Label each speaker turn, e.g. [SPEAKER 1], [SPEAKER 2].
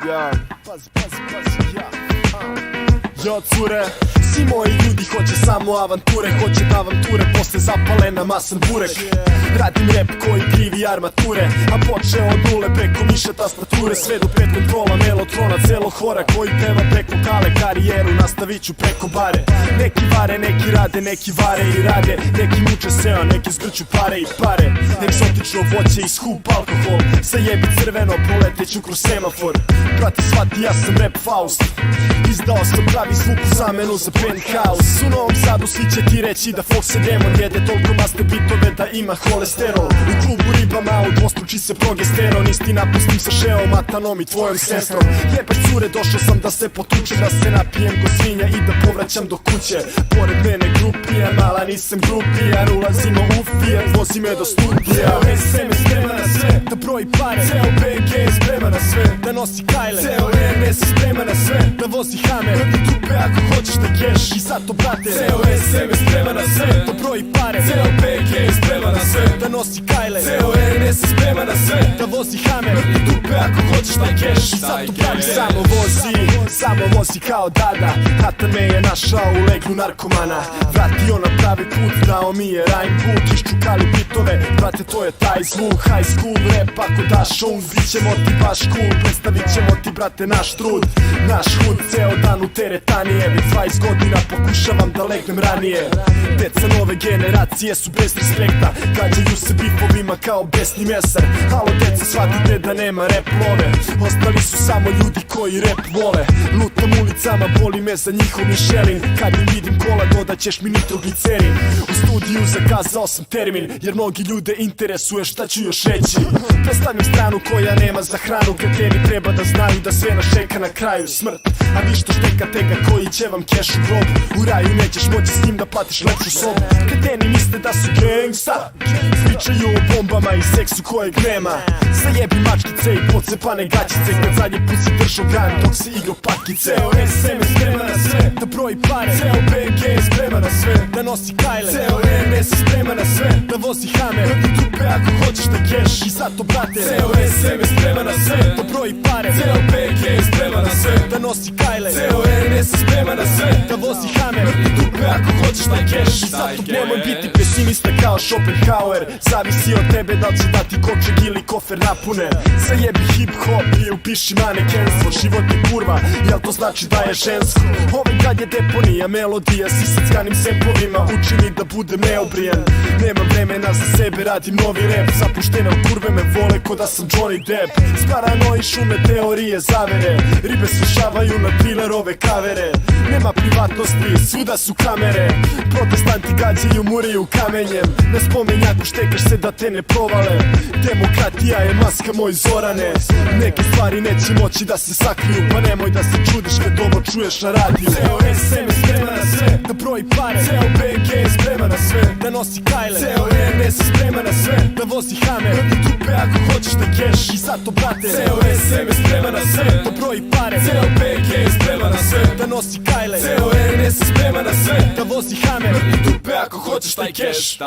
[SPEAKER 1] Ja, pazi, Jo cure, svi moji ljudi hoće samo avanture, hoće da vam ture posle zapale na masan burek. Radim rap koji krivi armature, a počeo od nule preko miša tastature, sve do 5 kontrola, melotrona, celo hora koji peva preko kale, karijeru nastavit ću preko bare. Neki vare, neki rade, neki vare i rade, neki muče se, a neki zgrću pare i pare. Egzotično voće i skup alkohol, zajebi crveno, proleteću kroz semafor. Brati shvati, ja sam rap Faust, izdao sam pravi zvuk u zamenu za penthouse. U Novom Sadu svi će ti reći da Fox je demon, jede toliko master bitove da ima holesterol. U klubu ribama udvostruči se progesteron, istina pustim sa šeom, matanom i tvojom sestrom. Jebeš cure, došao sam da se potučem, da se napijem ko svinja i da povraćam do kuće. Pored mene grupija, mala nisam grupijan, ulazimo u Fiat, vozi me do studija. SM je sprema na sve, da broji pare, ceo BG je sprema na sve, da nosi kajle, ceo RNS je sprema na sve, da vozi Hammer, vrti dupe ako hoćeš da keš. I zato brate, ceo SM je sprema na sve, da broji pare, ceo BG je sprema na sve, da nosi kajle, ceo RNS je sprema na sve, da vozi Hammer, vrti dupe ako hoćeš da keš. I zato brate, samo vozi kao Dada. Hatan me je našao u leglu narkomana, vratio na pravi put, dao mi je rhyme book, iščukali bitove, brate to je taj zvuk. High school rap ako daš on, bit ćemo ti baš cool, predstavit ćemo ti brate naš trud, naš hud, ceo dan u teretanije, već 20 godina pokušavam da legnem ranije. Deca nove generacije su bez respekta, gađaju se bifovima kao besni mesar. Halo deca, shvatite da nema rap love, ostali su samo ljudi koji rap vole. Lutam ulicama, boli me za njihov mišelin, kad im vidim kola dodat ćeš mi nitroglicerin. U studiju zakazao sam termin, jer mnogi ljude interesuje šta ću još reći. Predstavljam stranu koja nema za hranu, kreteni treba da znaju da sve nas čeka na kraju smrt. A vi što šteka tega koji će vam keš u grob, u raju nećeš moći s njim da platiš lepšu sobu. Kreteni misle da su gangsta, pričaju o bombama i seksu kojeg nema. Zajebi mačkice i pocepane gaćice, kad zadnji put si držao gan dok si igrao patkice. Ceo SM je sprema na sve, da broji pare, ceo BG je sprema na sve, da nosi kajle, ceo RNS je sprema na sve, da vozi Hammer, vrti dupe ako hoćeš da keš. I zato brate, ceo SM je sprema na sve, da broji pare, ceo BG je sprema na sve, da nosi kajle, ceo RNS je sprema na sve, da vozi Hammer, vrti dupe ako hoćeš da keš. I zato nemoj biti pesimista kao Schopenhauer, zavisi od tebe da li će dati kovčeg ili kofer napune. Zajebi hip hop i upiši manekenstvo, život je kurva, jel to znači da je žensko? Ovaj kad je deponija, melodija, sisackanim semplovima, učini da budem neobrijan. Nemam vremena za sebe, radim novi rap, zapuštene od kurve me vole ko da sam Johnny Depp. S paranoji šume teorije zavere, ribe slušavaju na trilerove kavere. Nema privatnosti, svuda su kamere, protestanti gađaju muriju kamenjem. Na spomenjaku štekaš se da te ne provale, demokratija je maska moj Zorane. Neke stvari neće moći da se sakriju, pa nemoj da se čudiš kad ovo čuješ na radiju. Ceo SM je sprema na sve, da broji pare, ceo BG je sprema na sve, da nosi kajle, ceo RNS je sprema na sve, da vozi Hammer, vrti dupe ako hoćeš da keš. I zato brate, ceo SM je sprema na sve, da broji pare, ceo BG je sprema na sve, da nosi kajle, ceo RNS je sprema na sve, da vozi Hammer, vrti dupe ako hoćeš da keš.